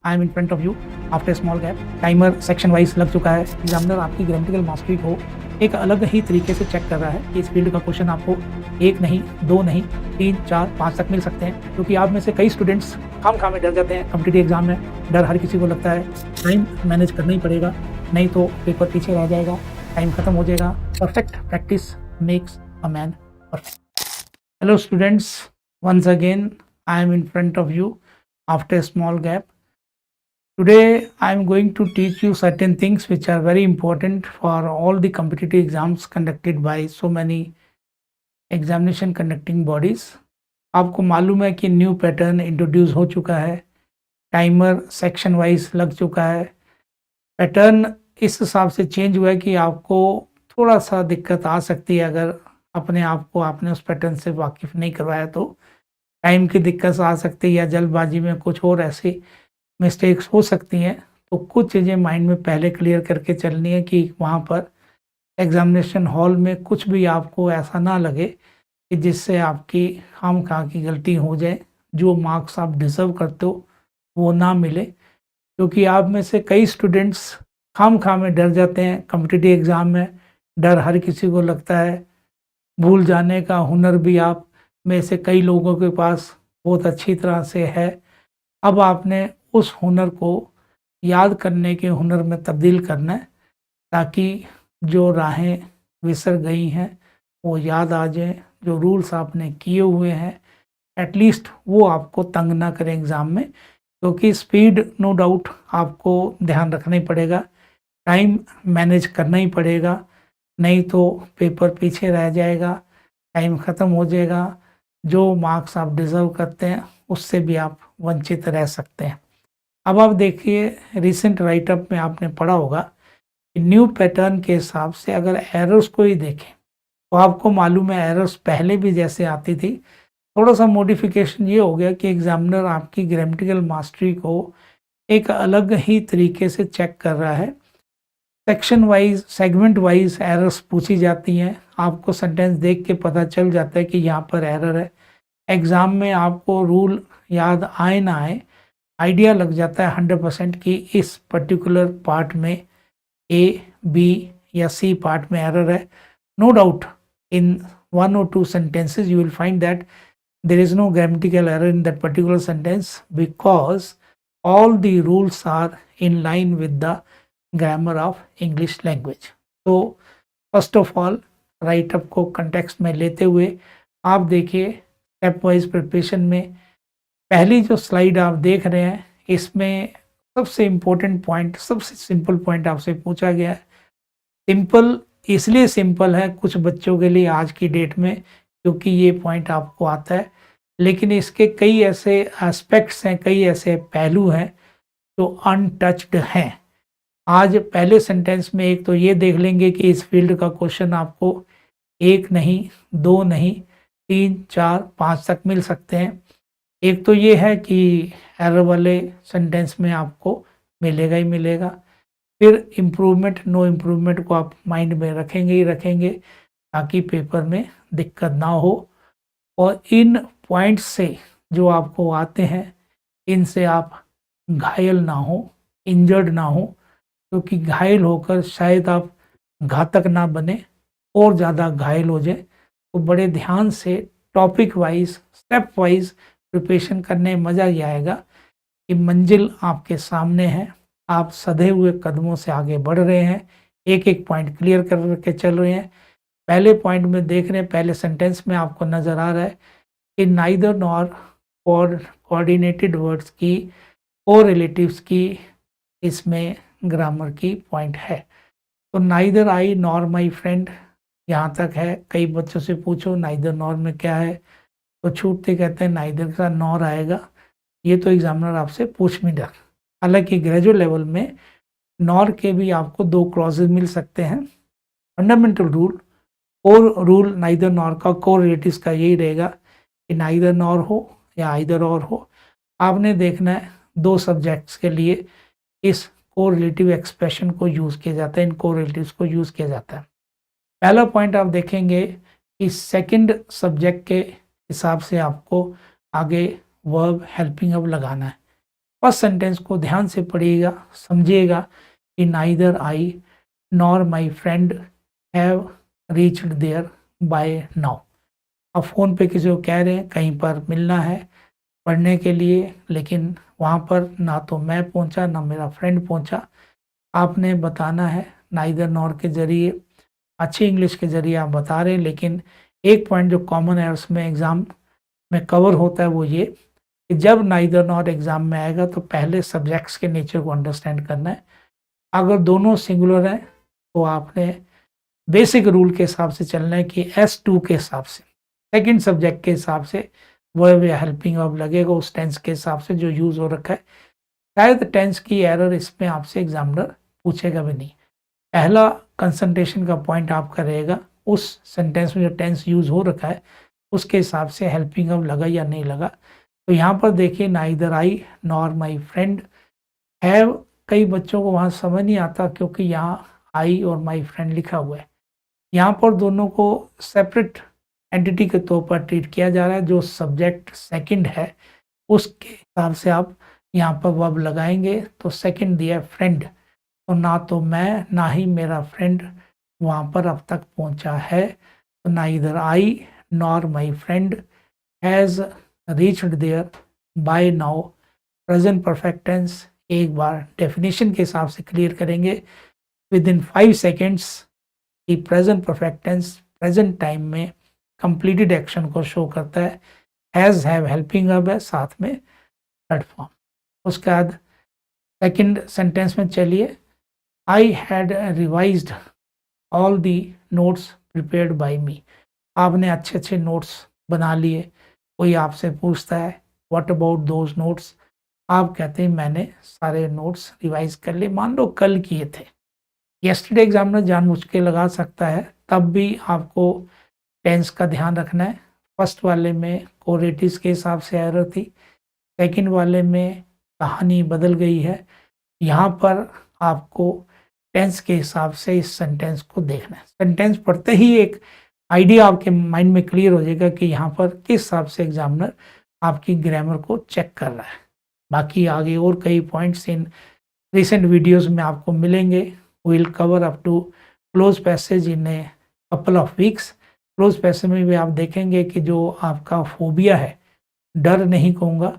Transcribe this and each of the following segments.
I am in front of you after small gap. Timer section wise लग चुका है। Examiner आपकी grammatical mastery को एक अलग ही तरीके से चेक कर रहा है कि इस फील्ड का क्वेश्चन आपको एक नहीं, दो नहीं, 3, 4, 5 तक मिल सकते हैं। क्योंकि आप में से कई स्टूडेंट्स खाम में डर जाते हैं कॉम्पिटिटिव एग्जाम में। डर हर किसी को लगता है। टाइम मैनेज करना ही पड़ेगा, नहीं तो पेपर पीछे रह जाएगा, टाइम खत्म हो जाएगा। Perfect practice makes a man perfect. Hello students, once again I am in front of you after a small gap. Today I am going to teach you certain things which are very important for all the competitive exams conducted by so many examination conducting bodies. आपको मालूम है कि new pattern introduce हो चुका है, timer section wise लग चुका है। पैटर्न इस हिसाब से चेंज हुआ है कि आपको थोड़ा सा दिक्कत आ सकती है अगर अपने आप को आपने उस पैटर्न से वाकिफ नहीं करवाया तो। टाइम की दिक्कत आ सकती है या जल्दबाजी में कुछ और ऐसी मिस्टेक्स हो सकती हैं। तो कुछ चीज़ें माइंड में पहले क्लियर करके चलनी है कि वहाँ पर एग्जामिनेशन हॉल में कुछ भी आपको ऐसा ना लगे कि जिससे आपकी खामखा की गलती हो जाए, जो मार्क्स आप डिज़र्व करते हो वो ना मिले। क्योंकि आप में से कई स्टूडेंट्स खामखा में डर जाते हैं कॉम्पिटिटिव एग्ज़ाम में। डर हर किसी को लगता है। भूल जाने का हुनर भी आप में से कई लोगों के पास बहुत अच्छी तरह से है। अब आपने उस हुनर को याद करने के हुनर में तब्दील करना है, ताकि जो राहें विसर गई हैं वो याद आ जाएं। जो रूल्स आपने किए हुए हैं एटलीस्ट वो आपको तंग ना करें एग्ज़ाम में। क्योंकि स्पीड नो डाउट आपको ध्यान रखना ही पड़ेगा, टाइम मैनेज करना ही पड़ेगा, नहीं तो पेपर पीछे रह जाएगा, टाइम ख़त्म हो जाएगा। जो मार्क्स आप डिज़र्व करते हैं उससे भी आप वंचित रह सकते हैं। अब आप देखिए, रिसेंट राइटअप में आपने पढ़ा होगा कि न्यू पैटर्न के हिसाब से अगर एरर्स को ही देखें तो आपको मालूम है एरर्स पहले भी जैसे आती थी। थोड़ा सा मॉडिफिकेशन ये हो गया कि एग्जामिनर आपकी ग्रामेटिकल मास्टरी को एक अलग ही तरीके से चेक कर रहा है। Section wise, segment wise errors पूछी जाती हैं। आपको सेंटेंस देख के पता चल जाता है कि यहाँ पर एरर है। एग्ज़ाम में आपको रूल याद आए ना आए, आइडिया लग जाता है 100% कि इस पर्टिकुलर पार्ट में ए, बी या सी पार्ट में एरर है। No doubt in 1 or 2 sentences you will find that there is no grammatical error in that particular sentence because all the rules are in line with the grammar of English language. तो first of all write up को context में लेते हुए आप देखिए step wise preparation में पहली जो स्लाइड आप देख रहे हैं इसमें सबसे इम्पोर्टेंट पॉइंट, सबसे सिंपल पॉइंट आपसे पूछा गया है। सिंपल इसलिए सिंपल है कुछ बच्चों के लिए आज की डेट में क्योंकि ये पॉइंट आपको आता है, लेकिन इसके कई ऐसे एस्पेक्ट्स हैं, कई ऐसे पहलू हैं जो अनटच्ड हैं। आज पहले सेंटेंस में एक तो ये देख लेंगे कि इस फील्ड का क्वेश्चन आपको एक नहीं, दो नहीं, 3, 4, 5 तक मिल सकते हैं। एक तो ये है कि एरर वाले सेंटेंस में आपको मिलेगा ही मिलेगा। फिर इम्प्रूवमेंट, नो इम्प्रूवमेंट को आप माइंड में रखेंगे ही रखेंगे ताकि पेपर में दिक्कत ना हो। और इन पॉइंट्स से जो आपको आते हैं इनसे आप घायल ना हो, इंजर्ड ना हो, क्योंकि घायल होकर शायद आप घातक ना बने और ज़्यादा घायल हो जाए। तो बड़े ध्यान से topic wise, step wise preparation करने में मज़ा ये आएगा कि मंजिल आपके सामने है, आप सधे हुए कदमों से आगे बढ़ रहे हैं, एक एक पॉइंट क्लियर करके चल रहे हैं। पहले पॉइंट में देख रहे हैं, पहले सेंटेंस में आपको नज़र आ रहा है कि नाइदर नॉर कोऑर्डिनेटेड वर्ड्स की और रिलेटिव्स की इसमें ग्रामर की पॉइंट है। तो neither I nor my friend यहाँ तक है। कई बच्चों से पूछो नाइदर नॉर में क्या है, तो छूटते कहते हैं नाइदर के साथ नॉर आएगा। ये तो एग्जामिनर आपसे पूछ भी डर। हालांकि ग्रेजुएट लेवल में नॉर के भी आपको 2 क्लॉजेज मिल सकते हैं। फंडामेंटल रूल और रूल नाइदर नॉर का, कोर रिलेटिव्स का यही रहेगा कि नाइदर नॉर हो या आइदर और हो। आपने देखना है 2 सब्जेक्ट्स के लिए इस कोर रिलेटिव एक्सप्रेशन को यूज़ किया जाता है, इन कोर रिलेटिव्स को यूज़ किया जाता है। पहला पॉइंट आप देखेंगे कि सेकंड सब्जेक्ट के हिसाब से आपको आगे वर्ब हेल्पिंग अब लगाना है। फर्स्ट सेंटेंस को ध्यान से पढ़िएगा, समझिएगा कि neither I nor my friend have reached there by now. आप फ़ोन पे किसी को कह रहे हैं कहीं पर मिलना है पढ़ने के लिए, लेकिन वहाँ पर ना तो मैं पहुँचा ना मेरा फ्रेंड पहुँचा। आपने बताना है नाइदर नॉर के ज़रिए, अच्छी इंग्लिश के ज़रिए आप बता रहे हैं, लेकिन एक पॉइंट जो कॉमन एरर्स में एग्ज़ाम में कवर होता है वो ये कि जब नाइदर नॉर एग्ज़ाम में आएगा तो पहले सब्जेक्ट्स के नेचर को अंडरस्टैंड करना है। अगर दोनों सिंगुलर हैं तो आपने बेसिक रूल के हिसाब से चलना है कि S2 के हिसाब से, सेकंड सब्जेक्ट के हिसाब से वर्ब या हेल्पिंग वर्ब लगेगा उस टेंस के हिसाब से जो यूज़ हो रखा है। शायद टेंस की एरर इसमें आपसे एग्जामिनर पूछेगा भी नहीं। पहला कंसंट्रेशन का पॉइंट आपका रहेगा उस सेंटेंस में जो टेंस यूज़ हो रखा है उसके हिसाब से हेल्पिंग वर्ब लगा या नहीं लगा। तो यहाँ पर देखिए neither I nor my friend have, कई बच्चों को वहाँ समझ नहीं आता क्योंकि यहाँ आई और माई फ्रेंड लिखा हुआ है। यहाँ पर दोनों को सेपरेट एंटिटी के तौर पर ट्रीट किया जा रहा है। जो सब्जेक्ट सेकंड है उसके हिसाब से आप यहाँ पर वर्ब लगाएंगे। तो सेकंड दिया फ्रेंड, तो ना तो मैं ना ही मेरा फ्रेंड वहाँ पर अब तक पहुँचा है। तो neither I nor my friend has reached there by now. Present perfect tense एक बार डेफिनेशन के हिसाब से क्लियर करेंगे विद इन 5 सेकेंड्स कि present perfect tense present time में कंप्लीटेड एक्शन को शो करता है। हैज़ हैव हेल्पिंग वर्ब है, साथ में थर्ड फॉर्म। उसके बाद सेकंड सेंटेंस में चलिए, I had revised all the notes prepared by me. आपने अच्छे अच्छे नोट्स बना लिए। कोई आपसे पूछता है व्हाट अबाउट दोज नोट्स, आप कहते हैं मैंने सारे नोट्स रिवाइज कर लिए, मान लो कल किए थे। यस्टरडे एग्जामिनर जानबूझ के लगा सकता है, तब भी आपको टेंस का ध्यान रखना है। फर्स्ट वाले में कोरेटिव्स के हिसाब से एरर थी, सेकंड वाले में कहानी बदल गई है। यहाँ पर आपको टेंस के हिसाब से इस सेंटेंस को देखना है। सेंटेंस पढ़ते ही एक आइडिया आपके माइंड में क्लियर हो जाएगा कि यहाँ पर किस हिसाब से एग्जामिनर आपकी ग्रामर को चेक कर रहा है। बाकी आगे और कई पॉइंट्स इन रिसेंट वीडियोस में आपको मिलेंगे। Will cover up to close passage in a couple of weeks. Close passage में भी आप देखेंगे कि जो आपका फोबिया है, डर नहीं कहूँगा,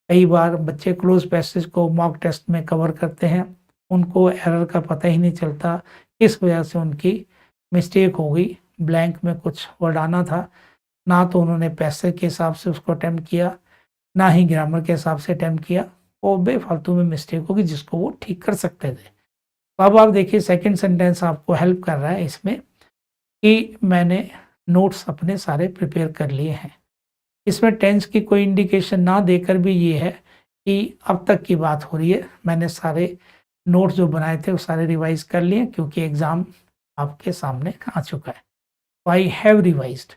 कई बार बच्चे क्लोज पैसेज को मॉक टेस्ट में कवर करते हैं, उनको एरर का पता ही नहीं चलता किस वजह से उनकी मिस्टेक हो गई। ब्लैंक में कुछ वर्ड आना था, ना तो उन्होंने पैसेज के हिसाब से उसको अटैम्प्ट किया ना ही ग्रामर के हिसाब से अटैम्प्ट किया, वो बेफालतू में मिस्टेक होगी जिसको वो ठीक कर सकते थे। तो अब आप देखिए सेकंड सेंटेंस आपको हेल्प कर रहा है इसमें कि मैंने नोट्स अपने सारे प्रिपेयर कर लिए हैं। इसमें टेंस की कोई इंडिकेशन ना देकर भी ये है कि अब तक की बात हो रही है, मैंने सारे नोट्स जो बनाए थे वो सारे रिवाइज कर लिए क्योंकि एग्ज़ाम आपके सामने आ चुका है। तो आई have revised.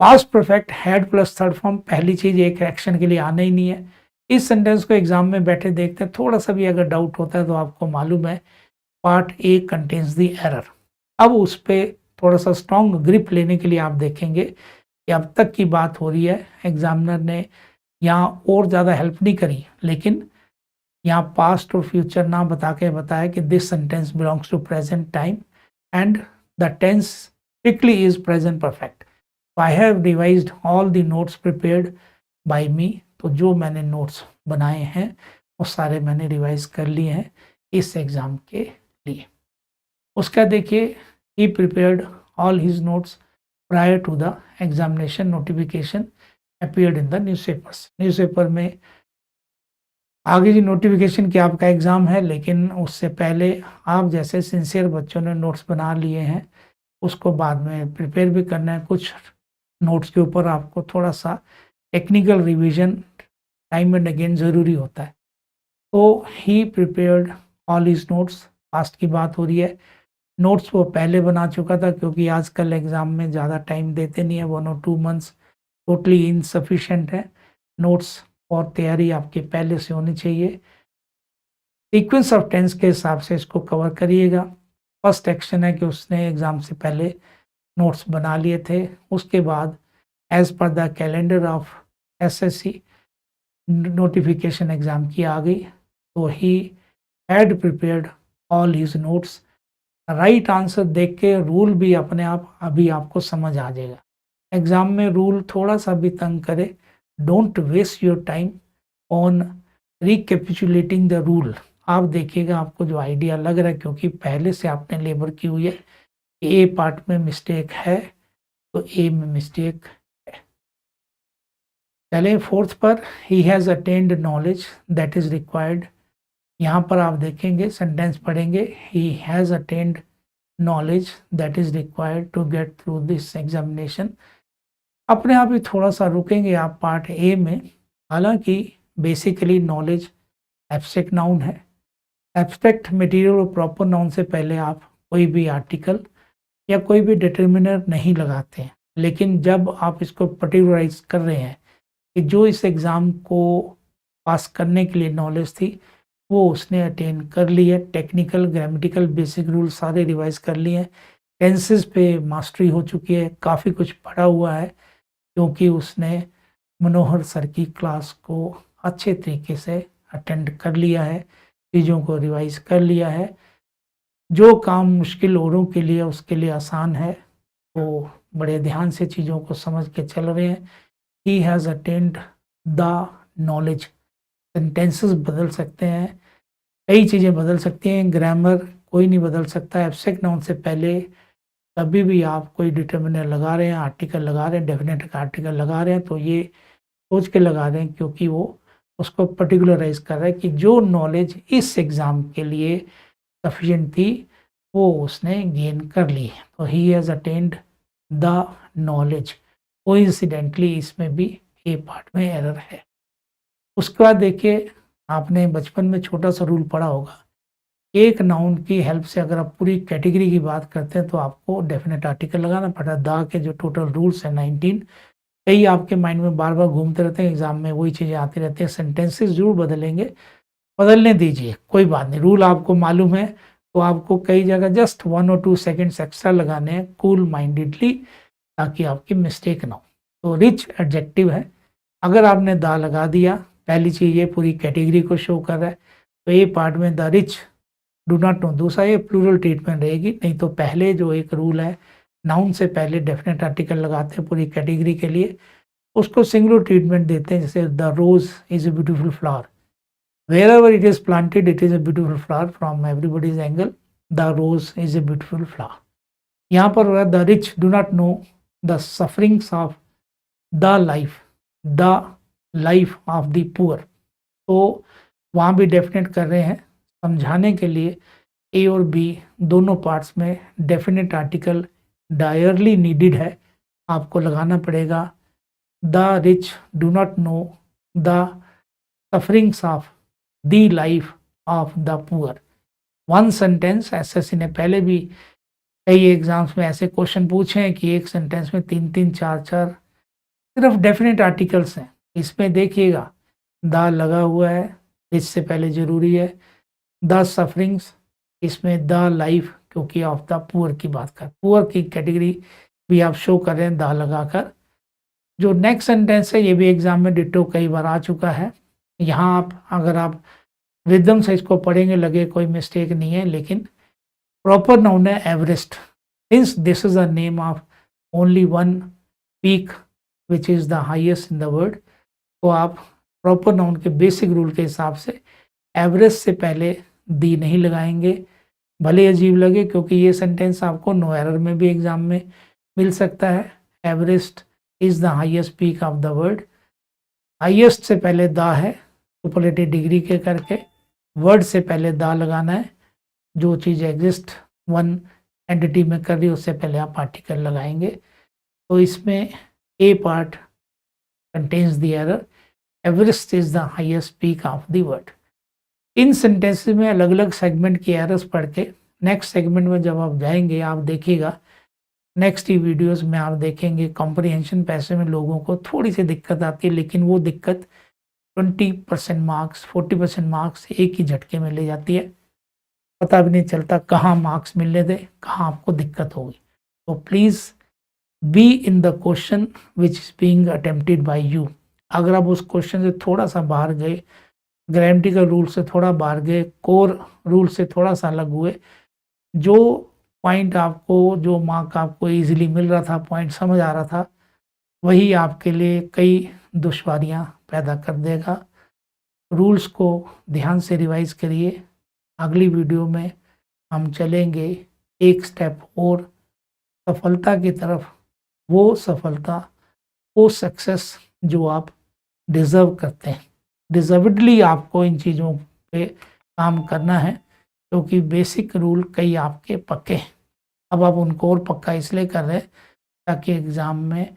Past perfect had plus third form, पहली चीज़ एक एक्शन के लिए आना ही नहीं है। इस सेंटेंस को एग्जाम में बैठे देखते हैं, थोड़ा सा भी अगर डाउट होता है तो आपको मालूम है part A contains the error. अब उस पर थोड़ा सा स्ट्रॉन्ग ग्रिप लेने के लिए आप देखेंगे कि अब तक की बात हो रही है, एग्जामिनर ने यहाँ और ज़्यादा हेल्प नहीं करी, लेकिन यहाँ पास्ट और फ्यूचर ना बता के बताया कि this sentence belongs to present time and the tense strictly is present perfect. I have revised all the notes prepared by me. तो जो मैंने नोट्स बनाए हैं वो सारे मैंने रिवाइज कर लिए हैं इस एग्ज़ाम के लिए। उसका देखिए, he prepared all his notes prior to the examination, notification appeared in the newspapers. Newspaper में आगे जी नोटिफिकेशन कि आपका एग्ज़ाम है, लेकिन उससे पहले आप जैसे सिंसियर बच्चों ने नोट्स बना लिए हैं उसको बाद में प्रिपेयर भी करना है। कुछ नोट्स के ऊपर आपको थोड़ा सा technical revision time and again ज़रूरी होता है। तो he prepared all his notes, past की बात हो रही है। नोट्स वो पहले बना चुका था क्योंकि आजकल एग्ज़ाम में ज़्यादा टाइम देते नहीं है, 1 और 2 मंथ्स टोटली इनसफिशेंट है। नोट्स और तैयारी आपकी पहले से होनी चाहिए। सीक्वेंस ऑफ टेंस के हिसाब से इसको कवर करिएगा। फर्स्ट एक्शन है कि उसने एग्ज़ाम से पहले नोट्स बना लिए थे। उसके बाद as per the calendar of SSC notification exam की आ गई, तो he had prepared all his notes. Right answer देख के रूल भी अपने आप अभी आपको समझ आ जाएगा। एग्ज़ाम में रूल थोड़ा सा भी तंग करे, don't waste your time on recapitulating the rule. आप देखिएगा आपको जो आइडिया लग रहा है, क्योंकि पहले से आपने लेबर की हुई है, ए पार्ट में मिस्टेक है तो ए में मिस्टेक है। चले फोर्थ पर, he has attend knowledge that is required. यहाँ पर आप देखेंगे सेंटेंस पढ़ेंगे, he has attend knowledge that is required to get through this examination. अपने आप ही थोड़ा सा रुकेंगे आप पार्ट ए में। हालांकि बेसिकली नॉलेज एब्स्ट्रैक्ट नाउन है। एब्स्ट्रैक्ट मटेरियल और प्रॉपर नाउन से पहले आप कोई भी आर्टिकल या कोई भी डिटर्मिनर नहीं लगाते हैं, लेकिन जब आप इसको पर्टिकुलराइज कर रहे हैं कि जो इस एग्ज़ाम को पास करने के लिए नॉलेज थी वो उसने अटेन कर ली है। टेक्निकल ग्रामेटिकल बेसिक रूल सारे रिवाइज कर लिए हैं, टेंसेस पे मास्टरी हो चुकी है, काफ़ी कुछ पढ़ा हुआ है, क्योंकि उसने मनोहर सर की क्लास को अच्छे तरीके से अटेंड कर लिया है, चीज़ों को रिवाइज कर लिया है। जो काम मुश्किल औरों के लिए उसके लिए आसान है, तो बड़े ध्यान से चीज़ों को समझ के चल रहे हैं। He has attend the knowledge. Sentences बदल सकते हैं, कई चीज़ें बदल सकती हैं, ग्रामर कोई नहीं बदल सकता। एब्स्ट्रैक्ट नाउन से पहले कभी भी आप कोई डिटर्मिनर लगा रहे हैं, आर्टिकल लगा रहे हैं, डेफिनेट का आर्टिकल लगा रहे हैं, तो ये सोच के लगा रहे हैं क्योंकि वो उसको पर्टिकुलराइज कर रहा है कि जो नॉलेज इस एग्ज़ाम के लिए सफिशिएंट थी वो उसने गेन कर ली। तो he has attend the knowledge. Coincidentally इसमें भी ए पार्ट में एरर है। उसके बाद देखिए, आपने बचपन में छोटा सा रूल पढ़ा होगा, एक नाउन की हेल्प से अगर आप पूरी कैटेगरी की बात करते हैं तो आपको डेफिनेट आर्टिकल लगाना पड़ता है। द के जो टोटल रूल्स हैं 19, कई आपके माइंड में बार बार घूमते रहते हैं, एग्जाम में वही चीज़ें आती रहती हैं। सेंटेंसेस जरूर बदलेंगे, बदलने दीजिए, कोई बात नहीं। रूल आपको मालूम है तो आपको कई जगह जस्ट 1 और 2 सेकेंड्स एक्स्ट्रा लगाने हैं कूल माइंडेडली, ताकि आपकी मिस्टेक ना हो। तो रिच एडजेक्टिव है, अगर आपने द लगा दिया, पहली चीज़ ये पूरी कैटेगरी को शो कर रहा है, तो ये पार्ट में the rich do not no. दूसरा ये प्लूरल ट्रीटमेंट रहेगी, नहीं तो पहले जो एक रूल है नाउन से पहले डेफिनेट आर्टिकल लगाते हैं पूरी कैटेगरी के लिए, उसको सिंगुलर ट्रीटमेंट देते हैं। जैसे the rose is a beautiful flower, wherever it is planted it is a beautiful flower from everybody's angle, the rose is a beautiful flower. यहाँ पर हो रहा है the rich do not know the sufferings of the life of the poor. तो वहाँ भी definite कर रहे हैं, समझाने के लिए ए और बी दोनों पार्ट्स में डेफिनेट आर्टिकल डायरली नीडेड है, आपको लगाना पड़ेगा। The rich do not know the sufferings of the life of the poor. One sentence, SSC ने पहले भी कई एग्जाम्स में ऐसे क्वेश्चन पूछे हैं कि एक सेंटेंस में 3-3, 4-4 सिर्फ डेफिनेट आर्टिकल्स हैं। इसमें देखिएगा द लगा हुआ है, इससे पहले जरूरी है द सफरिंग्स, इसमें द लाइफ क्योंकि ऑफ द पुअर की बात कर, पुअर की कैटेगरी भी आप शो कर रहे हैं द लगाकर। जो नेक्स्ट सेंटेंस है ये भी एग्जाम में डिट्टो कई बार आ चुका है। यहाँ आप अगर आप रिदम से इसको पढ़ेंगे लगे कोई मिस्टेक नहीं है, लेकिन प्रॉपर नाउन है Everest, since this is the name of only one peak which is the highest in the world, तो आप प्रॉपर नाउन के बेसिक रूल के हिसाब से एवरेस्ट से पहले दी नहीं लगाएंगे। भले अजीब लगे, क्योंकि ये सेंटेंस आपको नो एरर में भी एग्जाम में मिल सकता है। Everest is the highest peak of the world, highest से पहले द है सुपरलेटिव डिग्री के करके, वर्ड से पहले द लगाना है। जो चीज़ एग्जिस्ट वन एंटिटी में कर रही है उससे पहले आप आर्टिकल लगाएंगे। तो इसमें A part contains the error, Everest is the highest peak of the world. इन सेंटेंसेस में अलग अलग सेगमेंट की एरर्स पढ़ के नेक्स्ट सेगमेंट में जब आप जाएंगे आप देखिएगा, नेक्स्ट ही वीडियोस में आप देखेंगे कॉम्प्रिहेंशन पैसे में लोगों को थोड़ी सी दिक्कत आती है, लेकिन वो दिक्कत 20% मार्क्स 40% मार्क्स एक ही झटके में ले जाती है, पता भी नहीं चलता कहाँ मार्क्स मिलने थे, कहाँ आपको दिक्कत होगी। तो please be in the question which is being attempted by you. अगर आप उस क्वेश्चन से थोड़ा सा बाहर गए, ग्रामेटिकल रूल से थोड़ा बाहर गए, कोर रूल से थोड़ा सा अलग हुए, जो पॉइंट आपको, जो मार्क आपको इजीली मिल रहा था, पॉइंट समझ आ रहा था, वही आपके लिए कई दुश्वारियां पैदा कर देगा। रूल्स को ध्यान से रिवाइज करिए। अगली वीडियो में हम चलेंगे एक स्टेप और सफलता की तरफ, वो सफलता, वो सक्सेस जो आप डिज़र्व करते हैं। डिज़र्वडली आपको इन चीज़ों पे काम करना है, क्योंकि बेसिक रूल कई आपके पक्के हैं। अब आप उनको और पक्का इसलिए कर रहे हैं ताकि एग्ज़ाम में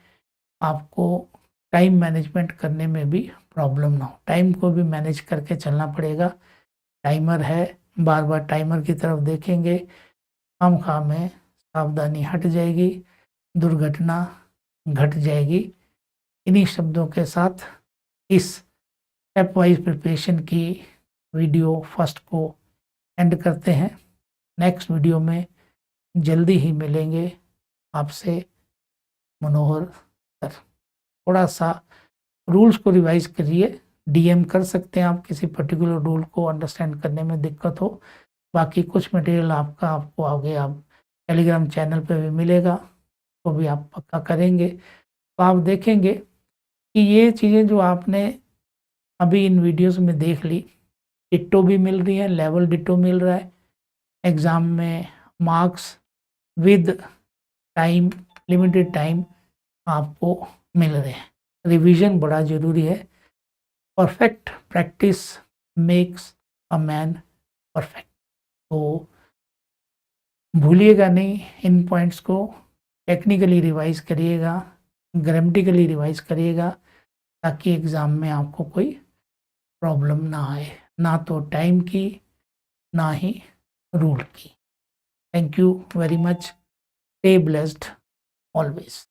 आपको टाइम मैनेजमेंट करने में भी प्रॉब्लम ना हो। टाइम को भी मैनेज करके चलना पड़ेगा। टाइमर है, बार बार टाइमर की तरफ देखेंगे, खामखा में सावधानी हट जाएगी, दुर्घटना घट जाएगी। इन्हीं शब्दों के साथ इस स्टेप वाइज प्रिपरेशन की वीडियो फर्स्ट को एंड करते हैं। नेक्स्ट वीडियो में जल्दी ही मिलेंगे आपसे। मनोहर सर, थोड़ा सा रूल्स को रिवाइज करिए। डीएम कर सकते हैं आप, किसी पर्टिकुलर रूल को अंडरस्टैंड करने में दिक्कत हो। बाकी कुछ मटेरियल आपको आगे आप टेलीग्राम चैनल पे भी मिलेगा, तो भी आप पक्का करेंगे तो आप देखेंगे कि ये चीज़ें जो आपने अभी इन वीडियोस में देख ली, डिट्टो भी मिल रही है, लेवल डिट्टो मिल रहा है। एग्ज़ाम में marks with time, limited time आपको मिल रहे हैं। रिवीजन बड़ा ज़रूरी है। Perfect practice makes a man perfect. तो भूलिएगा नहीं इन पॉइंट्स को, टेक्निकली रिवाइज करिएगा, ग्रामेटिकली रिवाइज करिएगा, ताकि एग्ज़ाम में आपको कोई प्रॉब्लम ना आए, ना तो टाइम की, ना ही रूल की। Thank you very much. Stay blessed always.